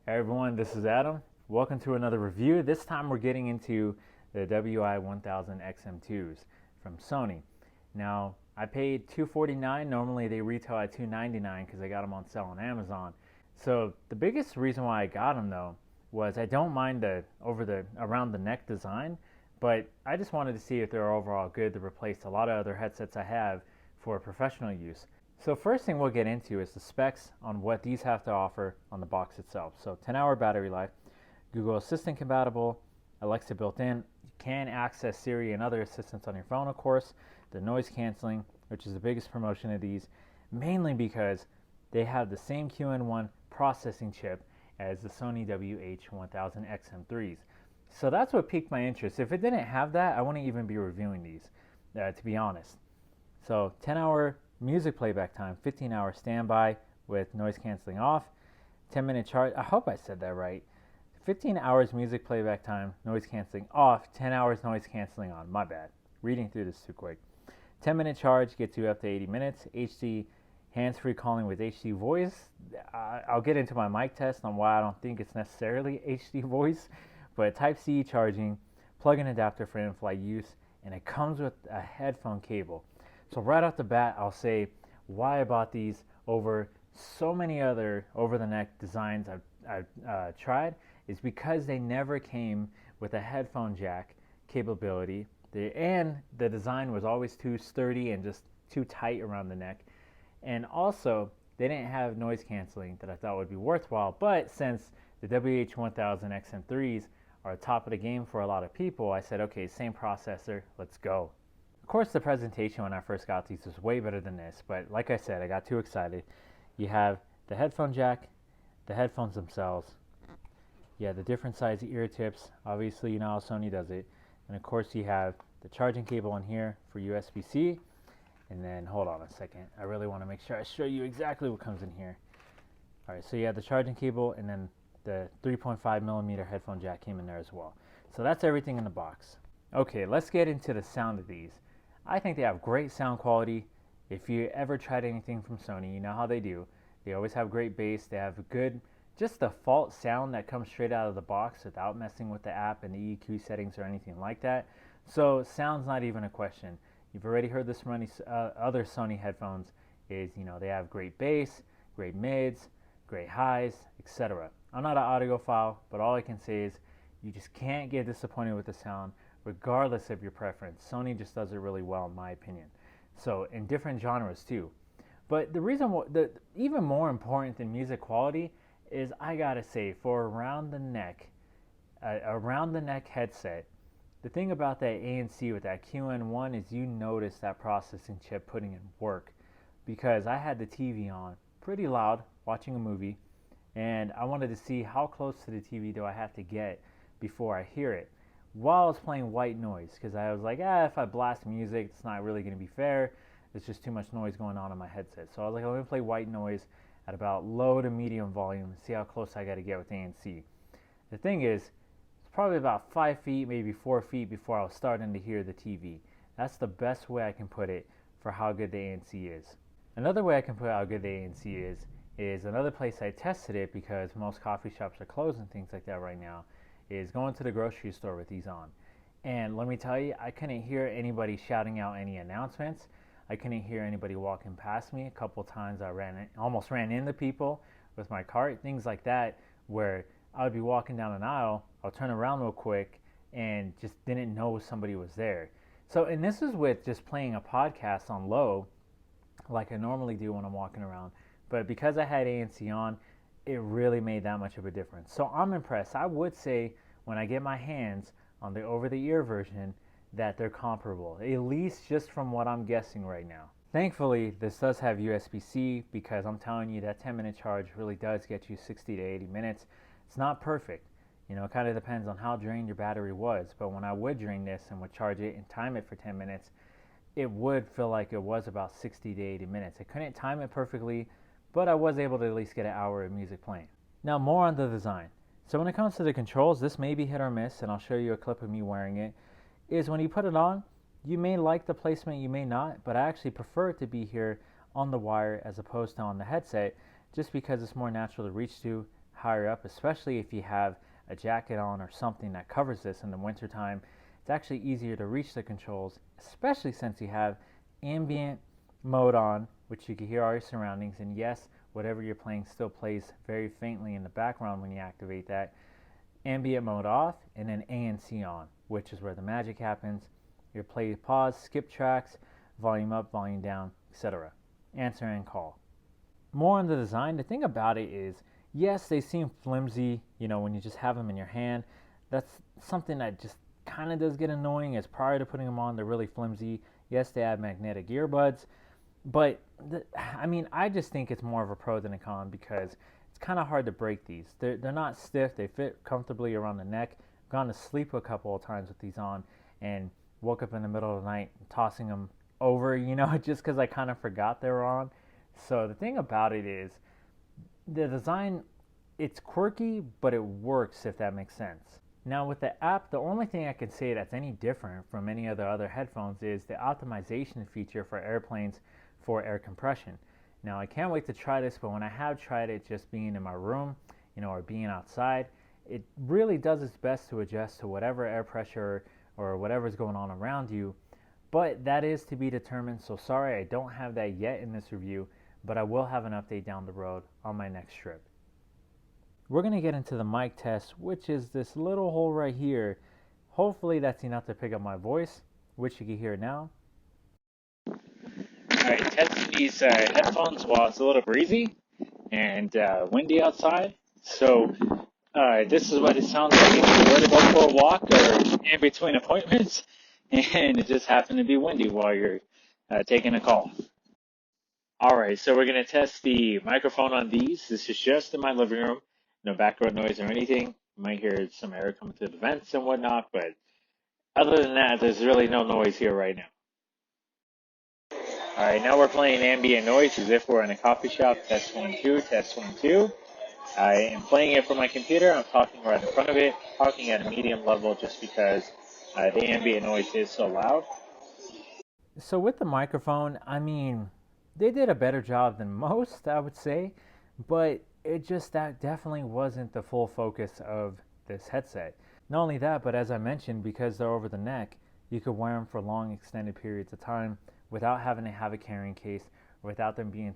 Hey everyone, this is Adam. Welcome to another review. This time we're getting into the WI-1000XM2s from Sony. Now, I paid $249. Normally they retail at $299 because I got them on sale on Amazon. So the biggest reason why I got them though was I don't mind the around the neck design, but I just wanted to see if they're overall good to replace a lot of other headsets I have for professional use. So first thing we'll get into is the specs on what these have to offer on the box itself. So 10-hour battery life, Google Assistant compatible, Alexa built in. You can access Siri and other assistants on your phone, of course. The noise canceling, which is the biggest promotion of these, mainly because they have the same QN1 processing chip as the Sony WH-1000XM3s. So that's what piqued my interest. If it didn't have that, I wouldn't even be reviewing these, to be honest. So 10-hour music playback time, 15-hour standby with noise canceling off, 10-minute charge. I hope I said that right. 15 hours music playback time, noise canceling off, 10 hours noise canceling on. My bad. Reading through this too quick. 10-minute charge gets you up to 80 minutes. HD hands-free calling with HD voice. I'll get into my mic test on why I don't think it's necessarily HD voice, but Type-C charging, plug-in adapter for in-flight use, and it comes with a headphone cable. So right off the bat, I'll say why I bought these over so many other over-the-neck designs I've tried is because they never came with a headphone jack capability, and the design was always too sturdy and just too tight around the neck. And also, they didn't have noise canceling that I thought would be worthwhile, but since the WH-1000XM3s are top of the game for a lot of people, I said, okay, same processor, let's go. Of course, the presentation when I first got these was way better than this, but like I said, I got too excited. You have the headphone jack, the headphones themselves, you have the different size ear tips, obviously you know how Sony does it, and of course you have the charging cable in here for USB-C, and then hold on a second, I really want to make sure I show you exactly what comes in here. Alright, so you have the charging cable, and then the 3.5mm headphone jack came in there as well. So that's everything in the box. Okay, let's get into the sound of these. I think they have great sound quality. If you ever tried anything from Sony, you know how they do. They always have great bass. They have good, just default sound that comes straight out of the box without messing with the app and the EQ settings or anything like that. So sound's not even a question. You've already heard this from other Sony headphones is, they have great bass, great mids, great highs, etc. I'm not an audiophile, but all I can say is you just can't get disappointed with the sound regardless of your preference. Sony just does it really well in my opinion. So in different genres too. But the reason, even more important than music quality is I gotta say for around the neck headset, the thing about that ANC with that QN1 is you notice that processing chip putting in work, because I had the TV on pretty loud watching a movie and I wanted to see how close to the TV do I have to get before I hear it while I was playing white noise, because I was like, if I blast music, it's not really going to be fair. It's just too much noise going on in my headset. So I was like, let me play white noise at about low to medium volume and see how close I got to get with ANC. The thing is, it's probably about 5 feet, maybe 4 feet before I was starting to hear the TV. That's the best way I can put it for how good the ANC is. Another way I can put how good the ANC is another place I tested it, because most coffee shops are closed and things like that right now, is going to the grocery store with these on. And let me tell you, I couldn't hear anybody shouting out any announcements. I couldn't hear anybody walking past me. A couple times I almost ran into people with my cart, things like that, where I would be walking down an aisle, I'll turn around real quick and just didn't know somebody was there. So, and this is with just playing a podcast on low, like I normally do when I'm walking around. But because I had ANC on, it really made that much of a difference. So I'm impressed. I would say when I get my hands on the over-the-ear version that they're comparable, at least just from what I'm guessing right now. Thankfully, this does have USB-C, because I'm telling you that 10-minute charge really does get you 60 to 80 minutes. It's not perfect. It kind of depends on how drained your battery was. But when I would drain this and would charge it and time it for 10 minutes, it would feel like it was about 60 to 80 minutes. I couldn't time it perfectly, but I was able to at least get an hour of music playing. Now more on the design. So when it comes to the controls, this may be hit or miss, and I'll show you a clip of me wearing it, is when you put it on, you may like the placement, you may not, but I actually prefer it to be here on the wire as opposed to on the headset, just because it's more natural to reach to, higher up, especially if you have a jacket on or something that covers this in the wintertime. It's actually easier to reach the controls, especially since you have ambient mode on, which you can hear all your surroundings, and yes, whatever you're playing still plays very faintly in the background when you activate that. Ambient mode off, and then ANC on, which is where the magic happens. Your play, pause, skip tracks, volume up, volume down, etc. Answer and call. More on the design, the thing about it is, yes, they seem flimsy, when you just have them in your hand. That's something that just kind of does get annoying, as prior to putting them on, they're really flimsy. Yes, they have magnetic earbuds, but I just think it's more of a pro than a con, because it's kind of hard to break these. They're not stiff, they fit comfortably around the neck. I've gone to sleep a couple of times with these on and woke up in the middle of the night tossing them over, just because I kind of forgot they were on. So the thing about it is, the design, it's quirky, but it works, if that makes sense. Now with the app, the only thing I can say that's any different from any of the other headphones is the optimization feature for airplanes for air compression. Now I can't wait to try this, but when I have tried it just being in my room, or being outside, it really does its best to adjust to whatever air pressure or whatever's going on around you. But that is to be determined, so sorry I don't have that yet in this review, but I will have an update down the road on my next trip. We're going to get into the mic test, which is this little hole right here. Hopefully that's enough to pick up my voice, which you can hear now. Alright, testing these headphones while it's a little breezy and windy outside. So this is what it sounds like if you were to go for a walk or in between appointments, and it just happened to be windy while you're taking a call. Alright, so we're going to test the microphone on these. This is just in my living room. No background noise or anything. You might hear some air coming through the vents and whatnot, but other than that, there's really no noise here right now. Alright, now we're playing ambient noise as if we're in a coffee shop. Test 1, 2, test 1, 2. I am playing it from my computer. I'm talking right in front of it, talking at a medium level just because the ambient noise is so loud. So with the microphone, they did a better job than most, I would say, but that definitely wasn't the full focus of this headset. Not only that, but as I mentioned, because they're over the neck, you could wear them for long extended periods of time without having to have a carrying case, without them being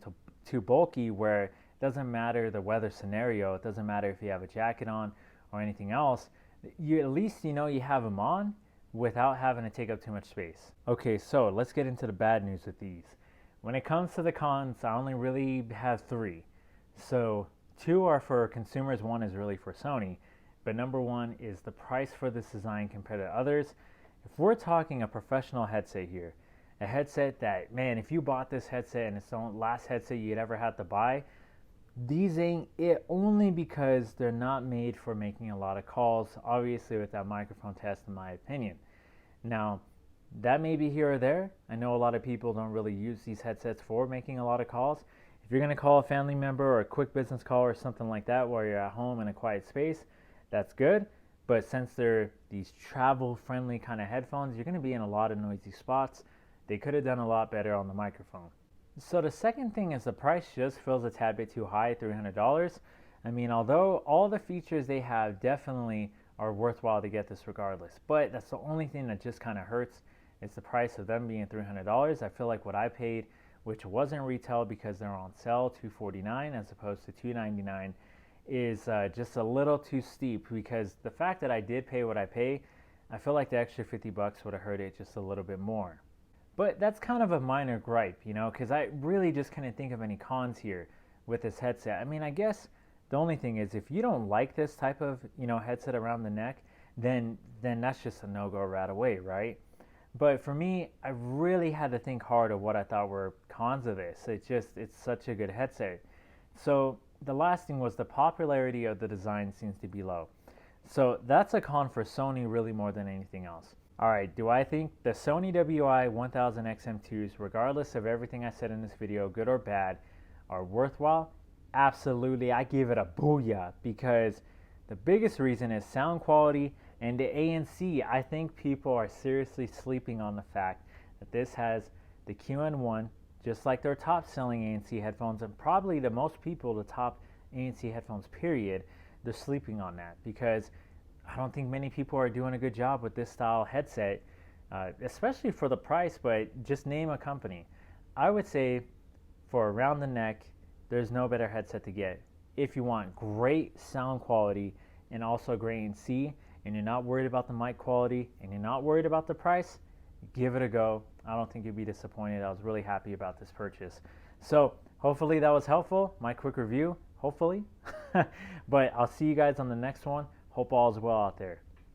too bulky, where it doesn't matter the weather scenario, it doesn't matter if you have a jacket on or anything else, you at least you have them on without having to take up too much space. Okay, so let's get into the bad news with these. When it comes to the cons, I only really have 3. So 2 are for consumers, 1 is really for Sony, but number 1 is the price for this design compared to others. If we're talking a professional headset here, a headset that, man, if you bought this headset and it's the last headset you'd ever had to buy, these ain't it, only because they're not made for making a lot of calls, obviously with that microphone test in my opinion. Now, that may be here or there. I know a lot of people don't really use these headsets for making a lot of calls. If you're going to call a family member or a quick business call or something like that while you're at home in a quiet space, that's good. But since they're these travel-friendly kind of headphones, you're going to be in a lot of noisy spots. They could have done a lot better on the microphone. So the second thing is the price just feels a tad bit too high, $300. Although all the features they have definitely are worthwhile to get this regardless. But that's the only thing that just kind of hurts. It's the price of them being $300. I feel like what I paid, which wasn't retail because they're on sale, $249 as opposed to $299, is just a little too steep, because the fact that I did pay what I pay, I feel like the extra $50 would have hurt it just a little bit more. But that's kind of a minor gripe, because I really just couldn't think of any cons here with this headset. I guess the only thing is, if you don't like this type of, headset around the neck, then that's just a no-go right away, right? But for me, I really had to think hard of what I thought were cons of this. It's such a good headset. So the last thing was the popularity of the design seems to be low. So that's a con for Sony really more than anything else. Alright, do I think the Sony WI-1000XM2s, regardless of everything I said in this video, good or bad, are worthwhile? Absolutely, I give it a booyah, because the biggest reason is sound quality and the ANC. I think people are seriously sleeping on the fact that this has the QN1, just like their top selling ANC headphones, and probably to most people the top ANC headphones period. they're sleeping on that, because I don't think many people are doing a good job with this style headset, especially for the price. But just name a company. I would say for around the neck, there's no better headset to get. If you want great sound quality and also great ANC, and you're not worried about the mic quality and you're not worried about the price, give it a go. I don't think you'll be disappointed. I was really happy about this purchase. So hopefully that was helpful, my quick review, hopefully. But I'll see you guys on the next one. Hope all is well out there.